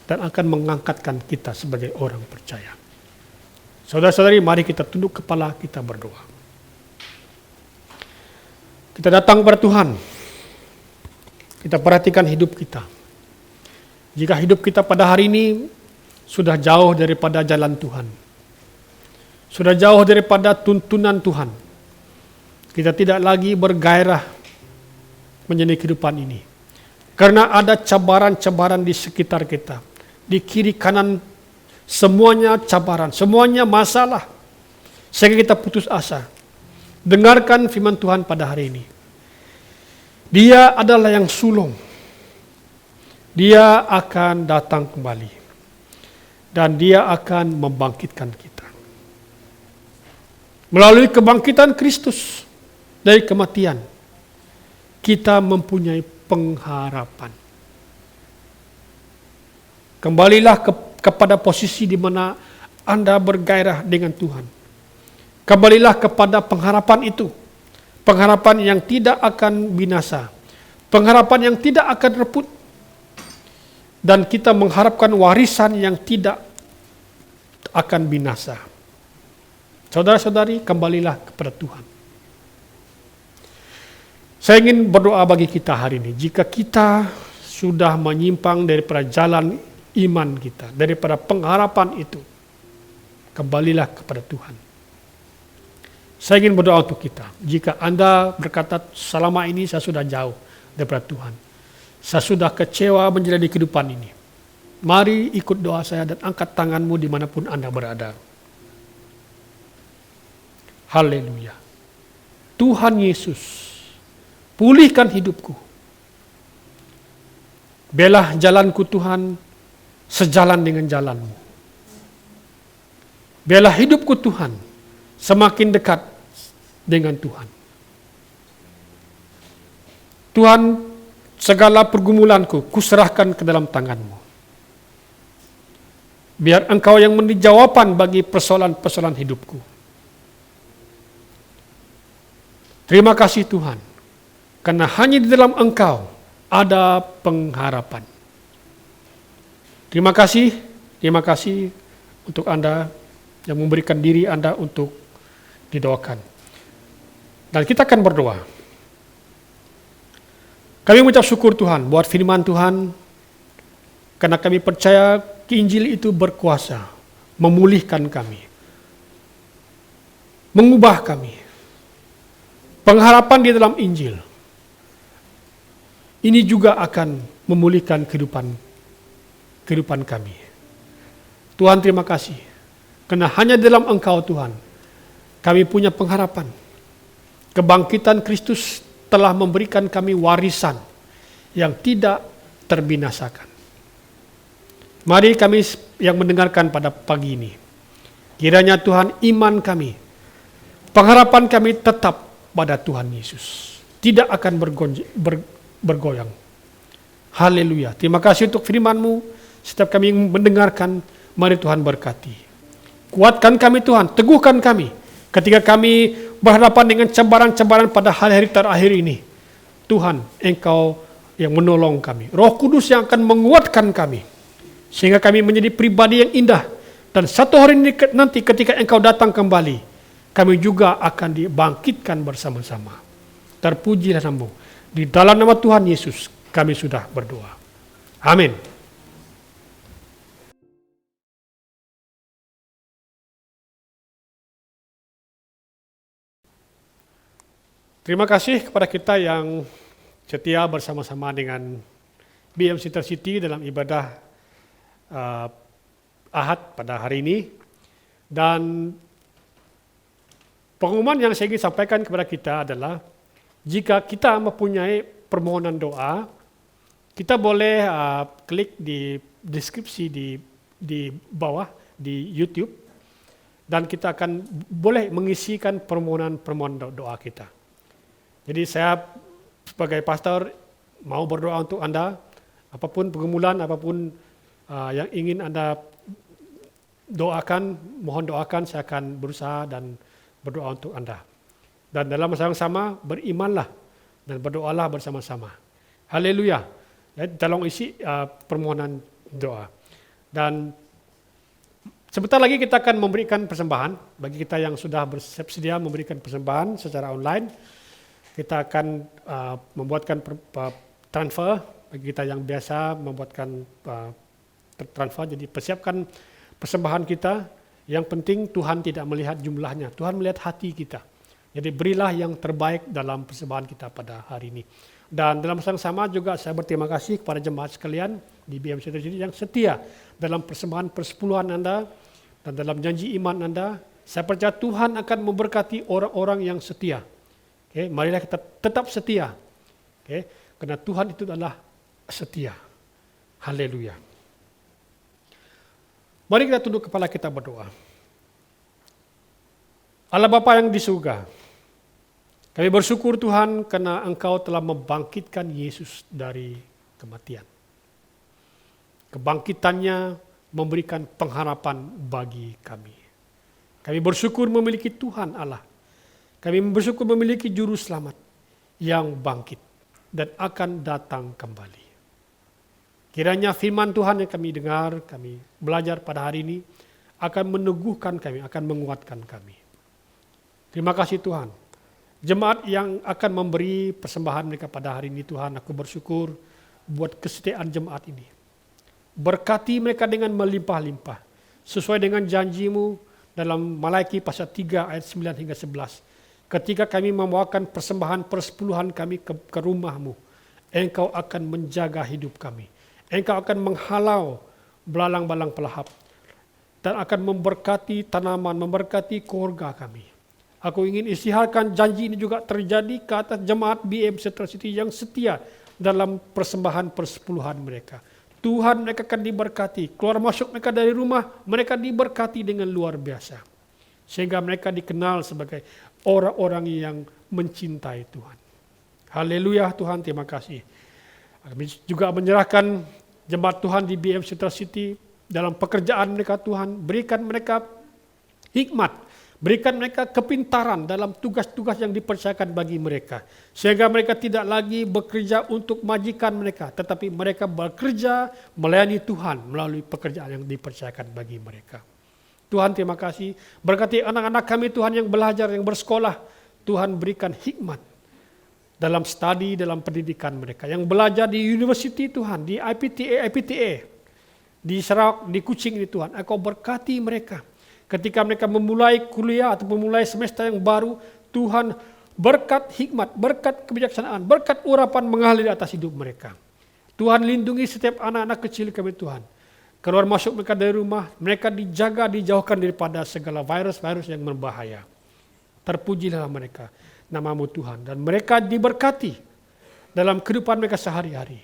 dan akan mengangkatkan kita sebagai orang percaya. Saudara-saudari, mari kita tunduk kepala, kita berdoa. Kita datang kepada Tuhan. Kita perhatikan hidup kita. Jika hidup kita pada hari ini sudah jauh daripada jalan Tuhan, sudah jauh daripada tuntunan Tuhan, kita tidak lagi bergairah menjalani kehidupan ini. Karena ada cabaran-cabaran di sekitar kita, di kiri kanan, semuanya cabaran, semuanya masalah, sehingga kita putus asa. Dengarkan firman Tuhan pada hari ini. Dia adalah yang sulung. Dia akan datang kembali. Dan Dia akan membangkitkan kita. Melalui kebangkitan Kristus, dari kematian, kita mempunyai pengharapan. Kembalilah kepada posisi di mana Anda bergairah dengan Tuhan. Kembalilah kepada pengharapan itu. Pengharapan yang tidak akan binasa. Pengharapan yang tidak akan reput. Dan kita mengharapkan warisan yang tidak akan binasa. Saudara-saudari, kembalilah kepada Tuhan. Saya ingin berdoa bagi kita hari ini. Jika kita sudah menyimpang daripada jalan iman kita, daripada pengharapan itu, kembalilah kepada Tuhan. Saya ingin berdoa untuk kita. Jika Anda berkata, selama ini saya sudah jauh daripada Tuhan, saya sudah kecewa menjalani kehidupan ini, mari ikut doa saya dan angkat tanganmu dimanapun Anda berada. Haleluya. Tuhan Yesus, pulihkan hidupku. Belah jalanku Tuhan, sejalan dengan jalanmu. Belah hidupku Tuhan, semakin dekat dengan Tuhan. Tuhan, segala pergumulanku kuserahkan ke dalam tanganmu. Biar Engkau yang menjadi jawaban bagi persoalan-persoalan hidupku. Terima kasih Tuhan, karena hanya di dalam Engkau ada pengharapan. Terima kasih untuk Anda yang memberikan diri Anda untuk didoakan. Dan kita akan berdoa. Kami mengucap syukur Tuhan buat firman Tuhan, karena kami percaya Injil itu berkuasa memulihkan kami, mengubah kami. Pengharapan di dalam Injil ini juga akan memulihkan kehidupan kami. Tuhan, terima kasih, karena hanya dalam Engkau Tuhan kami punya pengharapan. Kebangkitan Kristus telah memberikan kami warisan yang tidak terbinasakan. Mari kami yang mendengarkan pada pagi ini, kiranya Tuhan iman kami, pengharapan kami tetap pada Tuhan Yesus, tidak akan bergoyang. Haleluya. Terima kasih untuk firman-Mu. Setiap kami mendengarkan, mari Tuhan berkati. Kuatkan kami Tuhan, teguhkan kami ketika kami berhadapan dengan cabaran-cabaran pada hari-hari terakhir ini. Tuhan, Engkau yang menolong kami. Roh Kudus yang akan menguatkan kami, sehingga kami menjadi pribadi yang indah. Dan satu hari nanti ketika Engkau datang kembali, kami juga akan dibangkitkan bersama-sama. Terpujilah nama-Mu. Di dalam nama Tuhan Yesus kami sudah berdoa. Amin. Terima kasih kepada kita yang setia bersama-sama dengan BMC Intercity dalam ibadah Ahad pada hari ini. Dan pengumuman yang saya ingin sampaikan kepada kita adalah, jika kita mempunyai permohonan doa, kita boleh klik di deskripsi di bawah di YouTube, dan kita akan boleh mengisikan permohonan doa kita. Jadi saya sebagai pastor mau berdoa untuk Anda, apapun pergumulan, apapun yang ingin Anda doakan, mohon doakan, saya akan berusaha dan berdoa untuk Anda. Dan dalam masa yang sama, berimanlah dan berdoalah bersama-sama. Haleluya. Tolong isi permohonan doa. Dan sebentar lagi kita akan memberikan persembahan. Bagi kita yang sudah bersedia memberikan persembahan secara online, kita akan membuatkan transfer. Bagi kita yang biasa membuatkan transfer, jadi persiapkan persembahan kita. Yang penting Tuhan tidak melihat jumlahnya, Tuhan melihat hati kita. Jadi berilah yang terbaik dalam persembahan kita pada hari ini. Dan dalam masa yang sama juga saya berterima kasih kepada jemaat sekalian di BMC Intercity yang setia dalam persembahan persepuluhan Anda dan dalam janji iman Anda. Saya percaya Tuhan akan memberkati orang-orang yang setia. Okay, marilah kita tetap setia. Okay, karena Tuhan itu adalah setia. Haleluya. Mari kita tunduk kepala kita berdoa. Allah Bapa yang di surga, Kami bersyukur Tuhan karena Engkau telah membangkitkan Yesus dari kematian. Kebangkitannya memberikan pengharapan bagi kami. Kami bersyukur memiliki Tuhan Allah. Kami bersyukur memiliki Juru Selamat yang bangkit dan akan datang kembali. Kiranya firman Tuhan yang kami dengar, kami belajar pada hari ini akan meneguhkan kami, akan menguatkan kami. Terima kasih Tuhan. Jemaat yang akan memberi persembahan mereka pada hari ini Tuhan, aku bersyukur buat kesetiaan jemaat ini. Berkati mereka dengan melimpah-limpah. Sesuai dengan janjimu dalam Malaiki pasal 3 ayat 9 hingga 11. Ketika kami membawakan persembahan persepuluhan kami ke rumahmu, Engkau akan menjaga hidup kami. Engkau akan menghalau belalang-balang pelahap. Dan akan memberkati tanaman, memberkati keluarga kami. Aku ingin isytiharkan janji ini juga terjadi ke atas jemaat BM Central City yang setia dalam persembahan persepuluhan mereka. Tuhan, mereka akan diberkati. Keluar masuk mereka dari rumah, mereka diberkati dengan luar biasa. Sehingga mereka dikenal sebagai orang-orang yang mencintai Tuhan. Haleluya Tuhan, terima kasih. Kami juga menyerahkan jemaat Tuhan di BM Central City dalam pekerjaan mereka Tuhan. Berikan mereka hikmat. Berikan mereka kepintaran dalam tugas-tugas yang dipercayakan bagi mereka. Sehingga mereka tidak lagi bekerja untuk majikan mereka. Tetapi mereka bekerja melayani Tuhan melalui pekerjaan yang dipercayakan bagi mereka. Tuhan terima kasih. Berkati anak-anak kami Tuhan yang belajar, yang bersekolah. Tuhan berikan hikmat dalam studi, dalam pendidikan mereka. Yang belajar di university Tuhan, di IPTA, di Sarawak, di Kuching ini Tuhan. Engkau berkati mereka. Ketika mereka memulai kuliah atau memulai semester yang baru, Tuhan berkat hikmat, berkat kebijaksanaan, berkat urapan mengalir atas hidup mereka. Tuhan lindungi setiap anak-anak kecil kami Tuhan. Keluar masuk mereka dari rumah, mereka dijaga, dijauhkan daripada segala virus-virus yang berbahaya. Terpujilah mereka, namamu Tuhan. Dan mereka diberkati dalam kehidupan mereka sehari-hari.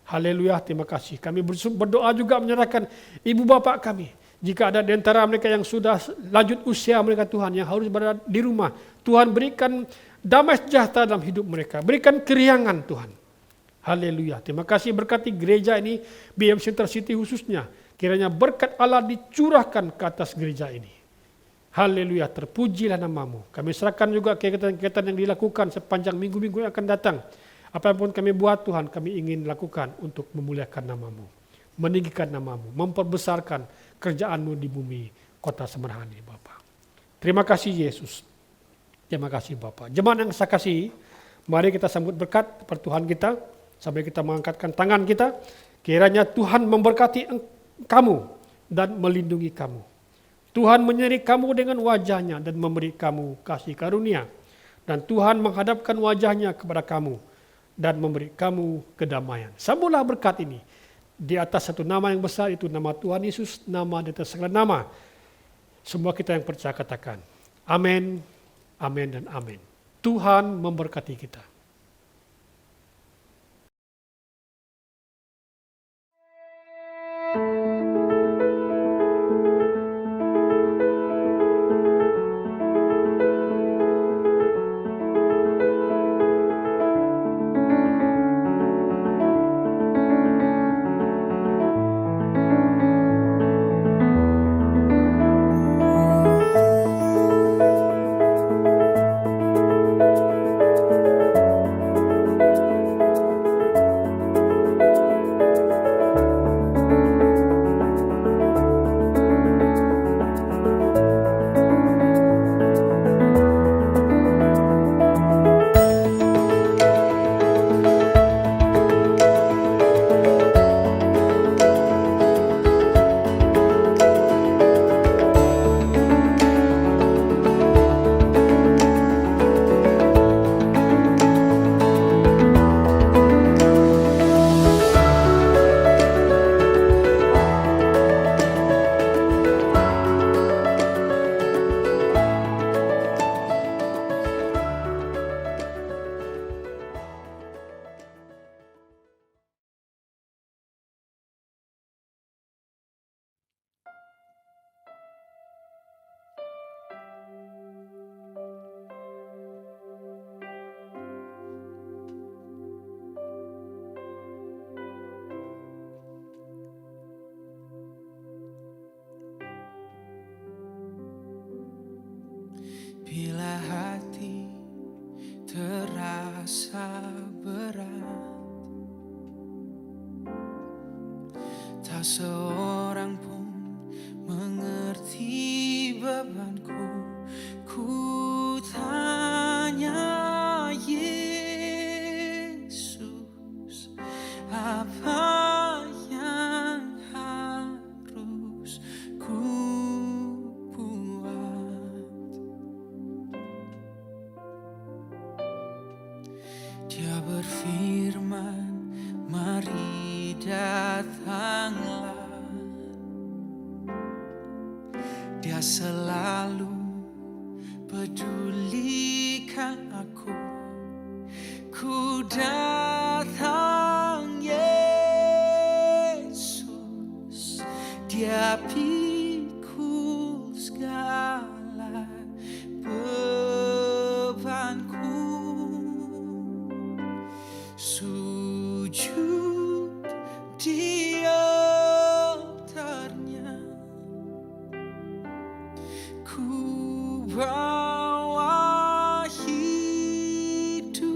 Haleluya, terima kasih. Kami berdoa juga menyerahkan ibu bapak kami. Jika ada di antara mereka yang sudah lanjut usia mereka Tuhan, yang harus berada di rumah, Tuhan berikan damai sejahtera dalam hidup mereka. Berikan keriangan Tuhan. Haleluya. Terima kasih berkati gereja ini, BM Central City khususnya. Kiranya berkat Allah dicurahkan ke atas gereja ini. Haleluya. Terpujilah namamu. Kami serahkan juga kegiatan-kegiatan yang dilakukan sepanjang minggu-minggu yang akan datang. Apapun kami buat Tuhan, kami ingin lakukan untuk memuliakan namamu. Meninggikan namamu, memperbesarkan kerjaanmu di bumi kota Semerhani Bapa. Terima kasih Yesus. Terima kasih Bapa. Jemaat yang saya kasih, mari kita sambut berkat kepada Tuhan kita sambil kita mengangkatkan tangan kita. Kiranya Tuhan memberkati kamu dan melindungi kamu. Tuhan menyeri kamu dengan wajahnya dan memberi kamu kasih karunia. Dan Tuhan menghadapkan wajahnya kepada kamu dan memberi kamu kedamaian. Sambutlah berkat ini. Di atas satu nama yang besar, itu nama Tuhan Yesus, nama di atas segala nama. Semua kita yang percaya katakan, amin, amin dan amin. Tuhan memberkati kita. tak seorang pun mengerti bebanku. Ku tanya Yesus, apa yang harus ku buat? Dia berfirman, mari datanglah. Dia selalu pedulikan aku. Ku datang Yesus, Dia pikul segala bebanku. Sujud di altarnya, ku bawa hidupku.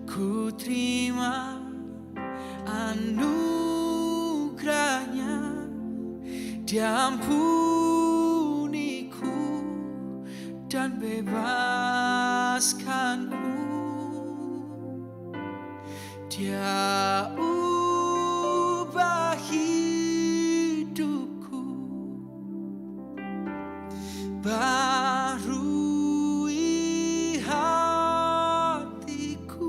Ku terima anugerahnya, Dia ampuniku dan bebaskanku. Dia ubah hidupku, barui hatiku.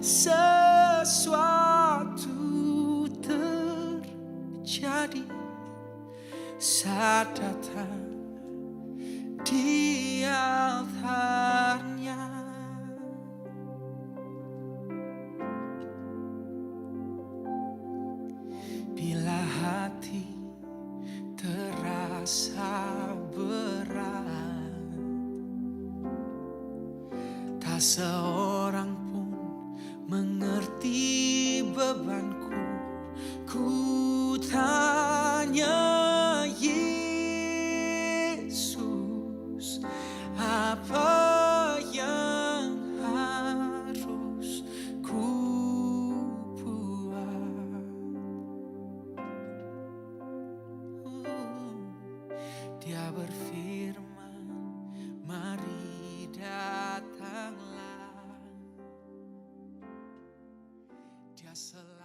Sesuatu terjadi saat datang di altarnya. Bila hati terasa berat, tak seorang pun mengerti bebanku. Ku tanya Yesus, apa yang harus ku buat? Dia berfirman, mari datanglah. Dia selalu